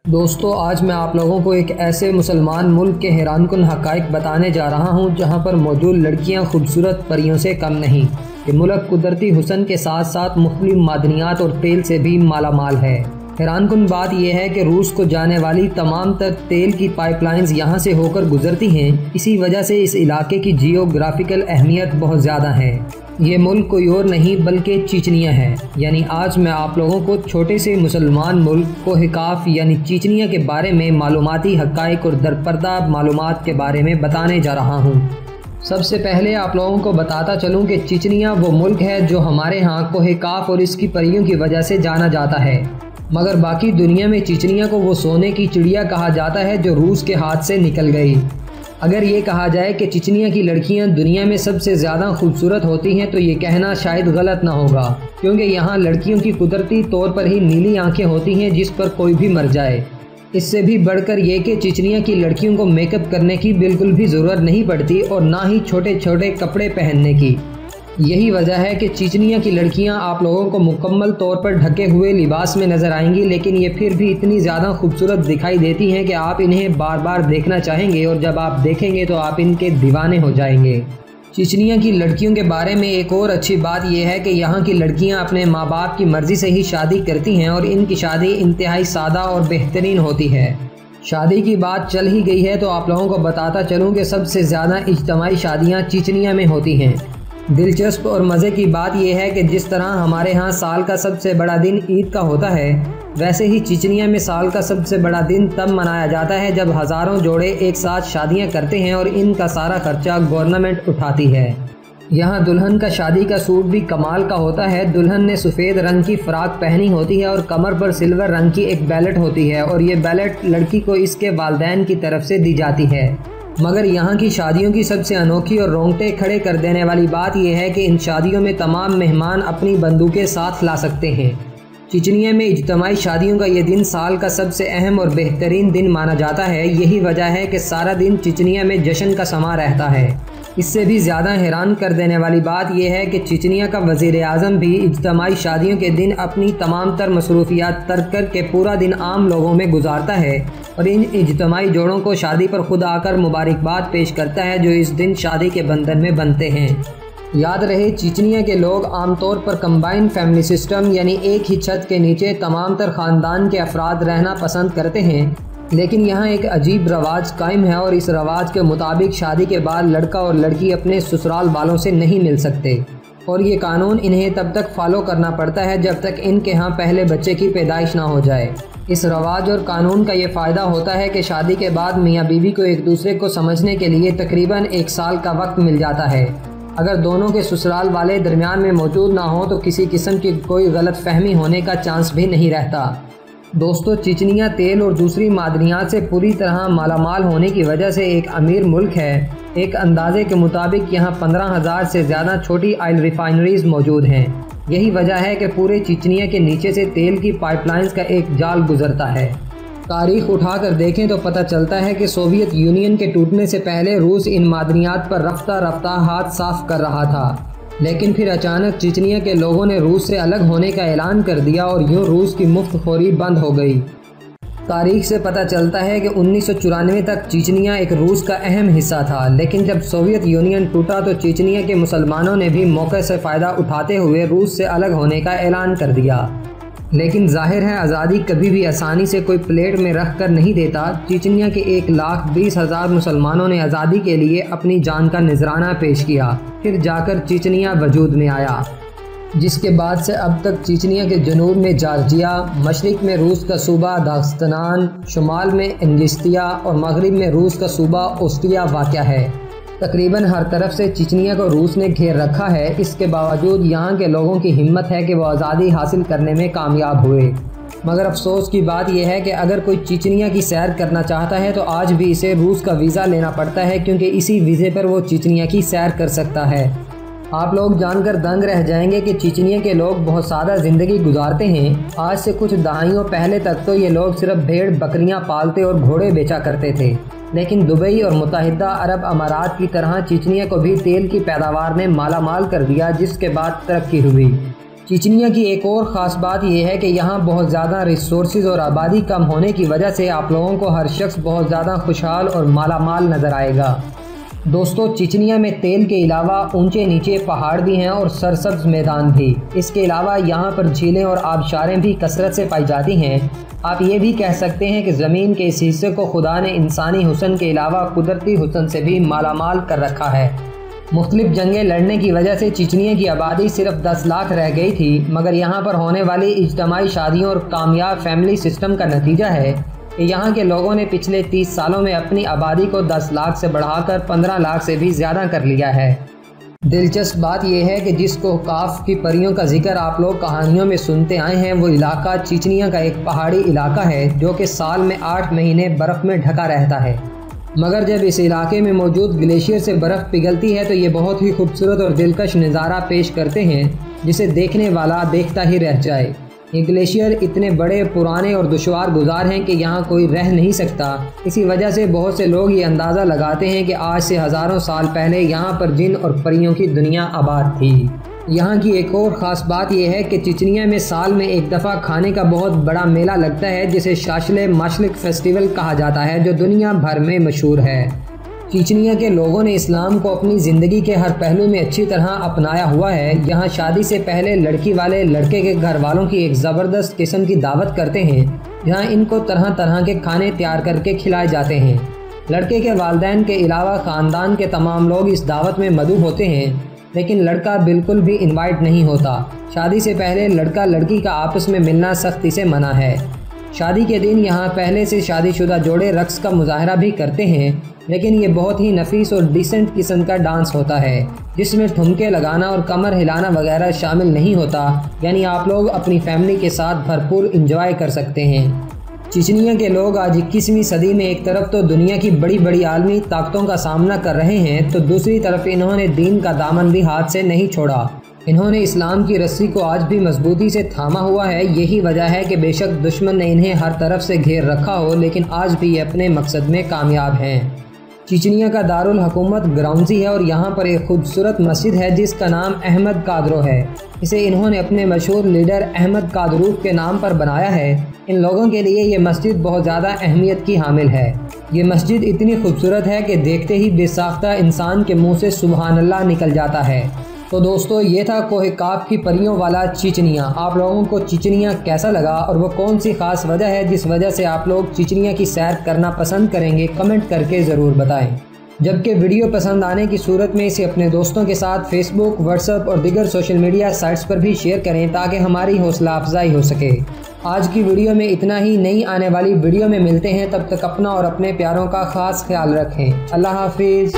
دوستو آج میں آپ لوگوں کو ایک ایسے مسلمان ملک کے حیران کن حقائق بتانے جا رہا ہوں جہاں پر موجود لڑکیاں خوبصورت پریوں سے کم نہیں۔ یہ ملک قدرتی حسن کے ساتھ ساتھ مختلف معدنیات اور تیل سے بھی مالا مال ہے۔ حیران کن بات یہ ہے کہ روس کو جانے والی تمام تر تیل کی پائپ لائنز یہاں سے ہو کر گزرتی ہیں، اسی وجہ سے اس علاقے کی جیوگرافیکل اہمیت بہت زیادہ ہے۔ یہ ملک کوئی اور نہیں بلکہ چیچنیا ہے۔ یعنی آج میں آپ لوگوں کو چھوٹے سے مسلمان ملک کوہکاف یعنی چیچنیا کے بارے میں معلوماتی حقائق اور درپردہ معلومات کے بارے میں بتانے جا رہا ہوں۔ سب سے پہلے آپ لوگوں کو بتاتا چلوں کہ چیچنیا وہ ملک ہے جو ہمارے ہاں کوہکاف اور اس کی پریوں کی وجہ سے جانا جاتا ہے، مگر باقی دنیا میں چیچنیا کو وہ سونے کی چڑیا کہا جاتا ہے جو روس کے ہاتھ سے نکل گئی۔ اگر یہ کہا جائے کہ چیچنیا کی لڑکیاں دنیا میں سب سے زیادہ خوبصورت ہوتی ہیں تو یہ کہنا شاید غلط نہ ہوگا، کیونکہ یہاں لڑکیوں کی قدرتی طور پر ہی نیلی آنکھیں ہوتی ہیں جس پر کوئی بھی مر جائے۔ اس سے بھی بڑھ کر یہ کہ چیچنیا کی لڑکیوں کو میک اپ کرنے کی بالکل بھی ضرورت نہیں پڑتی اور نہ ہی چھوٹے چھوٹے کپڑے پہننے کی۔ یہی وجہ ہے کہ چیچنیا کی لڑکیاں آپ لوگوں کو مکمل طور پر ڈھکے ہوئے لباس میں نظر آئیں گی، لیکن یہ پھر بھی اتنی زیادہ خوبصورت دکھائی دیتی ہیں کہ آپ انہیں بار بار دیکھنا چاہیں گے، اور جب آپ دیکھیں گے تو آپ ان کے دیوانے ہو جائیں گے۔ چیچنیا کی لڑکیوں کے بارے میں ایک اور اچھی بات یہ ہے کہ یہاں کی لڑکیاں اپنے ماں باپ کی مرضی سے ہی شادی کرتی ہیں اور ان کی شادی انتہائی سادہ اور بہترین ہوتی ہے۔ شادی کی بات چل ہی گئی ہے تو آپ لوگوں کو بتاتا چلوں کہ سب سے زیادہ اجتماعی شادیاں چیچنیا میں ہوتی ہیں۔ دلچسپ اور مزے کی بات یہ ہے کہ جس طرح ہمارے ہاں سال کا سب سے بڑا دن عید کا ہوتا ہے، ویسے ہی چیچنیا میں سال کا سب سے بڑا دن تب منایا جاتا ہے جب ہزاروں جوڑے ایک ساتھ شادیاں کرتے ہیں اور ان کا سارا خرچہ گورنمنٹ اٹھاتی ہے۔ یہاں دلہن کا شادی کا سوٹ بھی کمال کا ہوتا ہے۔ دلہن نے سفید رنگ کی فراک پہنی ہوتی ہے اور کمر پر سلور رنگ کی ایک بیلٹ ہوتی ہے، اور یہ بیلٹ لڑکی کو اس کے والدین کی طرف سے دی جاتی ہے۔ مگر یہاں کی شادیوں کی سب سے انوکھی اور رونگٹے کھڑے کر دینے والی بات یہ ہے کہ ان شادیوں میں تمام مہمان اپنی بندوقیں ساتھ لا سکتے ہیں۔ چیچنیا میں اجتماعی شادیوں کا یہ دن سال کا سب سے اہم اور بہترین دن مانا جاتا ہے۔ یہی وجہ ہے کہ سارا دن چیچنیا میں جشن کا سما رہتا ہے۔ اس سے بھی زیادہ حیران کر دینے والی بات یہ ہے کہ چیچنیا کا وزیر اعظم بھی اجتماعی شادیوں کے دن اپنی تمام تر مصروفیات ترک کر کے پورا دن عام لوگوں میں گزارتا ہے اور ان اجتماعی جوڑوں کو شادی پر خود آ کر مبارکباد پیش کرتا ہے جو اس دن شادی کے بندھن میں بنتے ہیں۔ یاد رہے چیچنیا کے لوگ عام طور پر کمبائن فیملی سسٹم یعنی ایک ہی چھت کے نیچے تمام تر خاندان کے افراد رہنا پسند کرتے ہیں، لیکن یہاں ایک عجیب رواج قائم ہے اور اس رواج کے مطابق شادی کے بعد لڑکا اور لڑکی اپنے سسرال والوں سے نہیں مل سکتے، اور یہ قانون انہیں تب تک فالو کرنا پڑتا ہے جب تک ان کے ہاں پہلے بچے کی پیدائش نہ ہو جائے۔ اس رواج اور قانون کا یہ فائدہ ہوتا ہے کہ شادی کے بعد میاں بیوی کو ایک دوسرے کو سمجھنے کے لیے تقریباً 1 سال کا وقت مل جاتا ہے۔ اگر دونوں کے سسرال والے درمیان میں موجود نہ ہوں تو کسی قسم کی کوئی غلط فہمی ہونے کا چانس بھی نہیں رہتا۔ دوستو چیچنیا تیل اور دوسری معدنیات سے پوری طرح مالا مال ہونے کی وجہ سے ایک امیر ملک ہے۔ ایک اندازے کے مطابق یہاں 15,000 سے زیادہ چھوٹی آئل ریفائنریز موجود ہیں۔ یہی وجہ ہے کہ پورے چیچنیا کے نیچے سے تیل کی پائپ لائنز کا ایک جال گزرتا ہے۔ تاریخ اٹھا کر دیکھیں تو پتہ چلتا ہے کہ سوویت یونین کے ٹوٹنے سے پہلے روس ان معدنیات پر رفتہ رفتہ ہاتھ صاف کر رہا تھا، لیکن پھر اچانک چیچنیا کے لوگوں نے روس سے الگ ہونے کا اعلان کر دیا اور یوں روس کی مفت خوری بند ہو گئی۔ تاریخ سے پتہ چلتا ہے کہ 1994 تک چیچنیا ایک روس کا اہم حصہ تھا، لیکن جب سوویت یونین ٹوٹا تو چیچنیا کے مسلمانوں نے بھی موقع سے فائدہ اٹھاتے ہوئے روس سے الگ ہونے کا اعلان کر دیا۔ لیکن ظاہر ہے آزادی کبھی بھی آسانی سے کوئی پلیٹ میں رکھ کر نہیں دیتا۔ چیچنیا کے 1,20,000 مسلمانوں نے آزادی کے لیے اپنی جان کا نذرانہ پیش کیا، پھر جا کر چیچنیا وجود میں آیا، جس کے بعد سے اب تک چیچنیا کے جنوب میں جارجیا، مشرق میں روس کا صوبہ داغستان، شمال میں انگشتیا اور مغرب میں روس کا صوبہ اوسٹیا واقع ہے۔ تقریباً ہر طرف سے چیچنیا کو روس نے گھیر رکھا ہے۔ اس کے باوجود یہاں کے لوگوں کی ہمت ہے کہ وہ آزادی حاصل کرنے میں کامیاب ہوئے، مگر افسوس کی بات یہ ہے کہ اگر کوئی چیچنیا کی سیر کرنا چاہتا ہے تو آج بھی اسے روس کا ویزا لینا پڑتا ہے، کیونکہ اسی ویزے پر وہ چیچنیا کی سیر کر سکتا ہے۔ آپ لوگ جان کر دنگ رہ جائیں گے کہ چیچنیا کے لوگ بہت سادہ زندگی گزارتے ہیں۔ آج سے کچھ دہائیوں پہلے تک تو یہ لوگ صرف بھیڑ بکریاں پالتے اور گھوڑے بیچا کرتے تھے، لیکن دبئی اور متحدہ عرب امارات کی طرح چیچنیا کو بھی تیل کی پیداوار نے مالا مال کر دیا، جس کے بعد ترقی ہوئی۔ چچنیا کی ایک اور خاص بات یہ ہے کہ یہاں بہت زیادہ ریسورسز اور آبادی کم ہونے کی وجہ سے آپ لوگوں کو ہر شخص بہت زیادہ خوشحال اور مالا مال نظر آئے گا۔ دوستو، چچنیا میں تیل کے علاوہ اونچے نیچے پہاڑ بھی ہیں اور سرسبز میدان بھی۔ اس کے علاوہ یہاں پر جھیلیں اور آبشاریں بھی کثرت سے پائی جاتی ہیں۔ آپ یہ بھی کہہ سکتے ہیں کہ زمین کے اس حصے کو خدا نے انسانی حسن کے علاوہ قدرتی حسن سے بھی مالا مال کر رکھا ہے۔ مختلف جنگیں لڑنے کی وجہ سے چچنیا کی آبادی صرف 10 لاکھ رہ گئی تھی، مگر یہاں پر ہونے والی اجتماعی شادیوں اور کامیاب فیملی سسٹم کا نتیجہ ہے کہ یہاں کے لوگوں نے پچھلے 30 سالوں میں اپنی آبادی کو 10 لاکھ سے بڑھا کر 15 لاکھ سے بھی زیادہ کر لیا ہے۔ دلچسپ بات یہ ہے کہ جس کو کاف کی پریوں کا ذکر آپ لوگ کہانیوں میں سنتے آئے ہیں، وہ علاقہ چچنیا کا ایک پہاڑی علاقہ ہے جو کہ سال میں 8 مہینے برف میں ڈھکا رہتا ہے۔ مگر جب اس علاقے میں موجود گلیشیئر سے برف پگھلتی ہے تو یہ بہت ہی خوبصورت اور دلکش نظارہ پیش کرتے ہیں جسے دیکھنے والا دیکھتا ہی رہ جائے۔ یہ گلیشیئر اتنے بڑے، پرانے اور دشوار گزار ہیں کہ یہاں کوئی رہ نہیں سکتا۔ اسی وجہ سے بہت سے لوگ یہ اندازہ لگاتے ہیں کہ آج سے ہزاروں سال پہلے یہاں پر جن اور پریوں کی دنیا آباد تھی۔ یہاں کی ایک اور خاص بات یہ ہے کہ چچنیا میں سال میں ایک دفعہ کھانے کا بہت بڑا میلہ لگتا ہے جسے شاشلے ماشلک فیسٹیول کہا جاتا ہے، جو دنیا بھر میں مشہور ہے۔ چچنیا کے لوگوں نے اسلام کو اپنی زندگی کے ہر پہلو میں اچھی طرح اپنایا ہوا ہے۔ یہاں شادی سے پہلے لڑکی والے لڑکے کے گھر والوں کی ایک زبردست قسم کی دعوت کرتے ہیں، جہاں ان کو طرح طرح کے کھانے تیار کر کے کھلائے جاتے ہیں۔ لڑکے کے والدین کے علاوہ خاندان کے تمام لوگ اس دعوت میں مدعو ہوتے ہیں، لیکن لڑکا بالکل بھی انوائٹ نہیں ہوتا۔ شادی سے پہلے لڑکا لڑکی کا آپس میں ملنا سختی سے منع ہے۔ شادی کے دن یہاں پہلے سے شادی شدہ جوڑے رقص کا مظاہرہ بھی کرتے ہیں، لیکن یہ بہت ہی نفیس اور ڈیسنٹ قسم کا ڈانس ہوتا ہے، جس میں ٹھمکے لگانا اور کمر ہلانا وغیرہ شامل نہیں ہوتا، یعنی آپ لوگ اپنی فیملی کے ساتھ بھرپور انجوائے کر سکتے ہیں۔ چچنیا کے لوگ آج 21ویں صدی میں ایک طرف تو دنیا کی بڑی بڑی عالمی طاقتوں کا سامنا کر رہے ہیں، تو دوسری طرف انہوں نے دین کا دامن بھی ہاتھ سے نہیں چھوڑا۔ انہوں نے اسلام کی رسی کو آج بھی مضبوطی سے تھاما ہوا ہے۔ یہی وجہ ہے کہ بے شک دشمن نے انہیں ہر طرف سے گھیر رکھا ہو، لیکن آج بھی یہ اپنے مقصد میں کامیاب ہیں۔ چچنیا کا دارالحکومت گراؤنزی ہے اور یہاں پر ایک خوبصورت مسجد ہے جس کا نام احمد قادرو ہے۔ اسے انہوں نے اپنے مشہور لیڈر احمد قادروف کے نام پر بنایا ہے۔ ان لوگوں کے لیے یہ مسجد بہت زیادہ اہمیت کی حامل ہے۔ یہ مسجد اتنی خوبصورت ہے کہ دیکھتے ہی بے ساختہ انسان کے منہ سے سبحان اللہ نکل جاتا ہے۔ تو دوستو، یہ تھا کوہ کاف کی پریوں والا چچنیا۔ آپ لوگوں کو چچنیا کیسا لگا اور وہ کون سی خاص وجہ ہے جس وجہ سے آپ لوگ چچنیا کی سیر کرنا پسند کریں گے؟ کمنٹ کر کے ضرور بتائیں۔ جبکہ ویڈیو پسند آنے کی صورت میں اسے اپنے دوستوں کے ساتھ فیس بک، واٹس ایپ اور دیگر سوشل میڈیا سائٹس پر بھی شیئر کریں تاکہ ہماری حوصلہ افزائی ہو سکے۔ آج کی ویڈیو میں اتنا ہی۔ نئی آنے والی ویڈیو میں ملتے ہیں، تب تک اپنا اور اپنے پیاروں کا خاص خیال رکھیں۔ اللہ حافظ۔